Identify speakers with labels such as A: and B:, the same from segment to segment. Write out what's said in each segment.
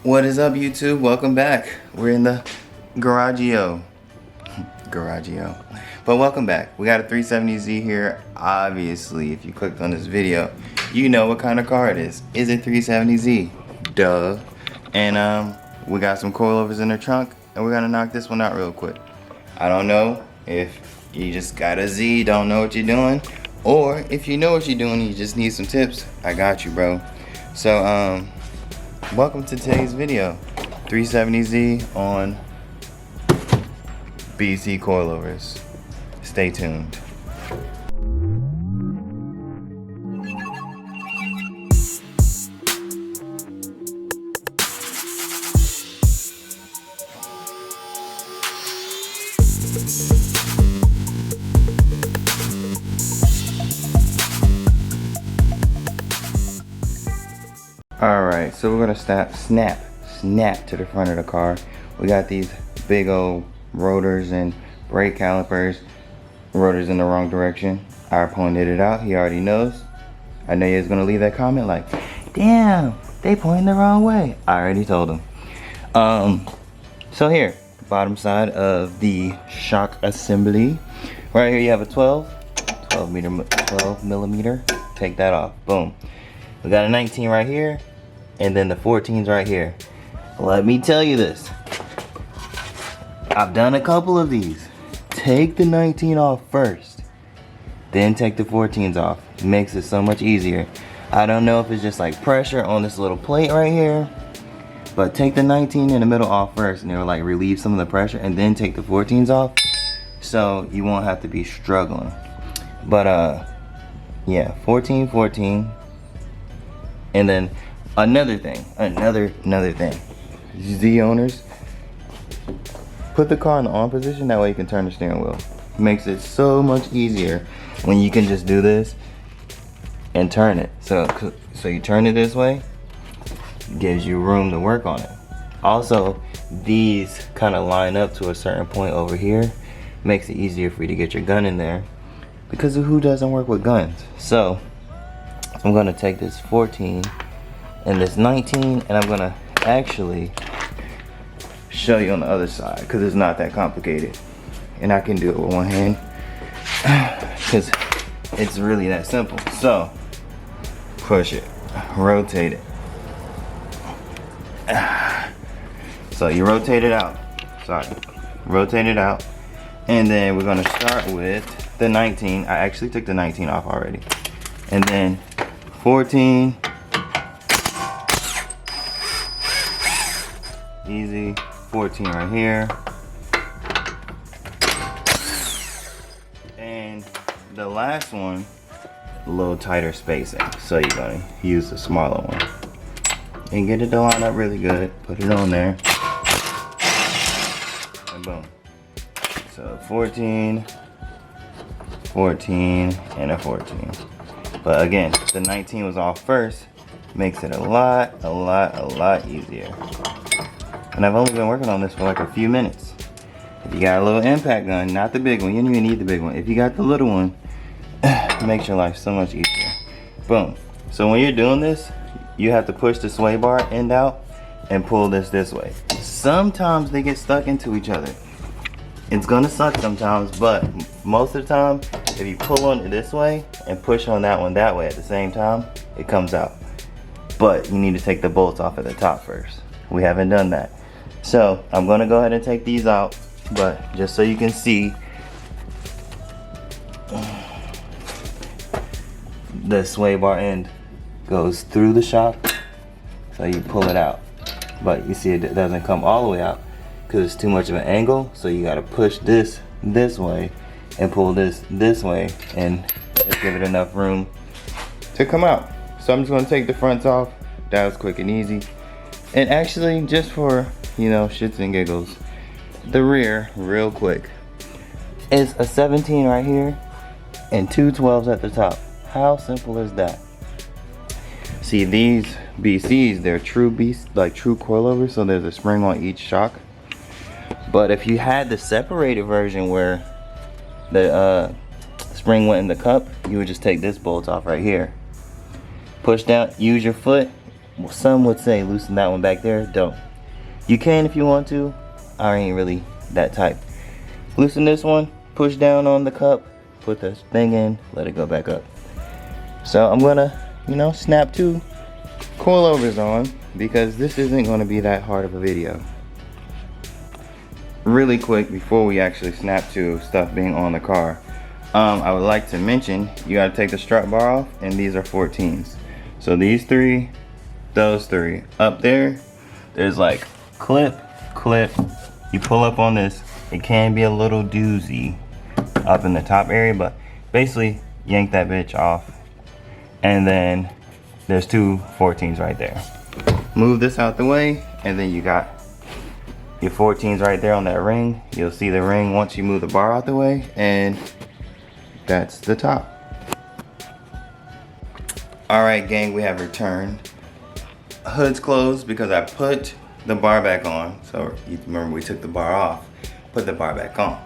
A: What is up, YouTube? Welcome back. We're in the Garagio. But welcome back. We got a 370Z here. Obviously, if you clicked on this video, you know what kind of car it is. Is it 370Z? Duh. And we got some coilovers in the trunk, and we're gonna knock this one out real quick. I don't know if you just got a Z, don't know what you're doing, or if you know what you're doing, you just need some tips. I got you, bro. So welcome to today's video. 370Z on BC Coilovers. Stay tuned. Alright, so we're gonna snap to the front of the car. We got these big old rotors and brake calipers. Rotors in the wrong direction. I pointed it out, he already knows. I know he was gonna leave that comment like, damn, they pointing the wrong way. I already told him. So here, bottom side of the shock assembly. Right here you have a 12 millimeter. Take that off, boom. We got a 19 right here, and then the 14's right here. Let me tell you this. I've done a couple of these. Take the 19 off first, then take the 14s off. It makes it so much easier. I don't know if it's just like pressure on this little plate right here, but take the 19 in the middle off first, and it'll like relieve some of the pressure, and then take the 14s off, so you won't have to be struggling. But yeah, 14. And then another thing, Z owners, put the car in the on position, that way you can turn the steering wheel. Makes it so much easier when you can just do this and turn it. So you turn it this way, gives you room to work on it. Also, these kind of line up to a certain point over here, makes it easier for you to get your gun in there, because of who doesn't work with guns. So I'm gonna take this 14 and this 19, and I'm gonna actually show you on the other side, because it's not that complicated, and I can do it with one hand because it's really that simple. So push it, rotate it. So you rotate it out, rotate it out, and then we're gonna start with the 19. I actually took the 19 off already, and then 14, easy. 14 right here, and the last one a little tighter spacing, so you're gonna use the smaller one and get it to line up really good. Put it on there, and boom. So 14, and a 14. But again, the 19 was off first, makes it a lot easier. And I've only been working on this for like a few minutes. If you got a little impact gun, not the big one, you don't even need the big one. If you got the little one, it makes your life so much easier. Boom. So when you're doing this, you have to push the sway bar end out and pull this way. Sometimes they get stuck into each other. It's gonna suck sometimes, but most of the time, if you pull on it this way and push on that one that way at the same time, it comes out. But you need to take the bolts off at the top first. We haven't done that. So I'm gonna go ahead and take these out, but just so you can see, the sway bar end goes through the shock, so you pull it out. But you see it doesn't come all the way out because it's too much of an angle, so you gotta push this way and pull this way, and just give it enough room to come out. So I'm just gonna take the fronts off. That was quick and easy. And actually, just for, you know, shits and giggles, the rear, real quick, is a 17 right here and two 12s at the top. How simple is that? See, these BCs, they're true true coilovers, so there's a spring on each shock. But if you had the separated version where the spring went in the cup, you would just take this bolt off right here. Push down, use your foot, some would say loosen that one back there. Don't. You can if you want to. I ain't really that type. Loosen this one, push down on the cup, put this thing in, let it go back up. So I'm gonna, you know, snap 2 coilovers on, because this isn't gonna be that hard of a video. Really quick, before we actually snap to stuff being on the car, I would like to mention, you gotta take the strut bar off, and these are 14s. So these 3, those 3. Up there, there's like clip, you pull up on this. It can be a little doozy up in the top area, but basically yank that bitch off, and then there's 2 14s right there. Move this out the way, and then you got your 14s right there on that ring. You'll see the ring once you move the bar out the way, and that's the top. Alright gang, we have returned. Hood's closed because I put the bar back on. So you remember we took the bar off, put the bar back on.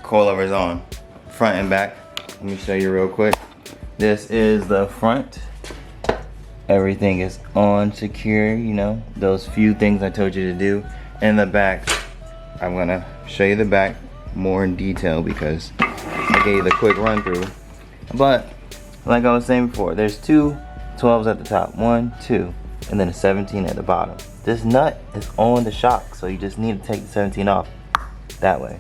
A: Coilovers on, front and back. Let me show you real quick. This is the front. Everything is on, secure, you know, those few things I told you to do. And the back, I'm gonna show you the back more in detail because I gave you the quick run through. But like I was saying before, there's 2 12s at the top, 1, 2, and then a 17 at the bottom. This nut is on the shock, so you just need to take the 17 off that way.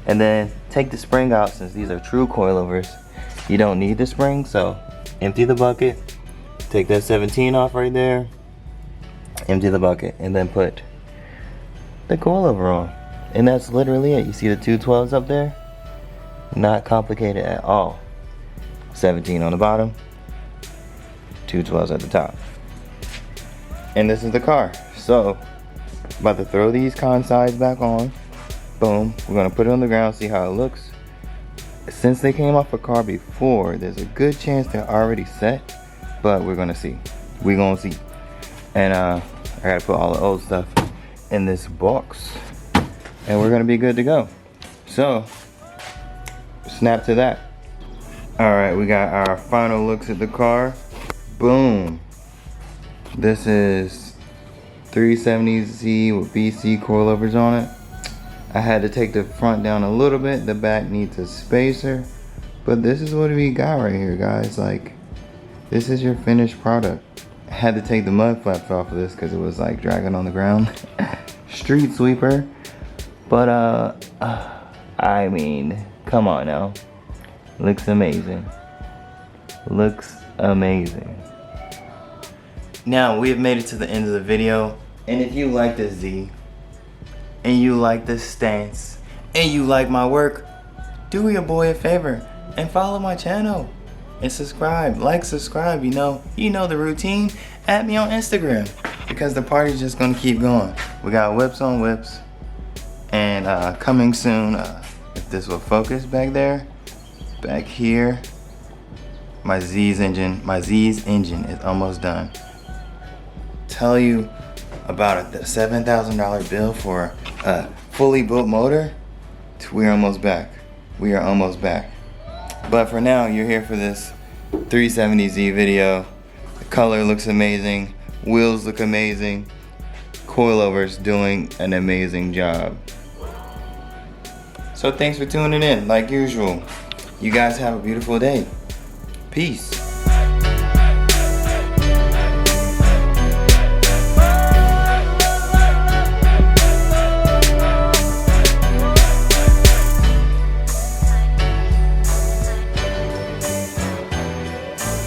A: And then take the spring out. Since these are true coilovers, you don't need the spring, so empty the bucket, take that 17 off right there, empty the bucket, and then put the coilover on. And that's literally it. You see the 2 12s up there? Not complicated at all. 17 on the bottom, 2 12s at the top. And this is the car. So, about to throw these con sides back on. Boom. We're gonna put it on the ground, see how it looks. Since they came off a car before, there's a good chance they're already set, but we're gonna see. We're gonna see. And I gotta put all the old stuff in this box, and we're gonna be good to go. So, snap to that. All right, we got our final looks at the car. Boom. This is 370Z with BC coilovers on it. I had to take the front down a little bit. The back needs a spacer, but this is what we got right here, guys. Like, this is your finished product. I had to take the mud flaps off of this because it was like dragging on the ground. Street sweeper. But I mean, come on now. Looks amazing. Looks amazing. Now we have made it to the end of the video, and if you like this Z, and you like this stance, and you like my work, do your boy a favor and follow my channel and subscribe. Like, subscribe, you know the routine. Add me on Instagram because the party's just gonna keep going. We got whips on whips, and coming soon, if this will focus back there, back here, my Z's engine is almost done. Tell you about a $7,000 bill for a fully built motor. We're almost back. We are almost back. But for now, you're here for this 370Z video. The color looks amazing. Wheels look amazing. Coilovers doing an amazing job. So thanks for tuning in. Like usual, you guys have a beautiful day. Peace.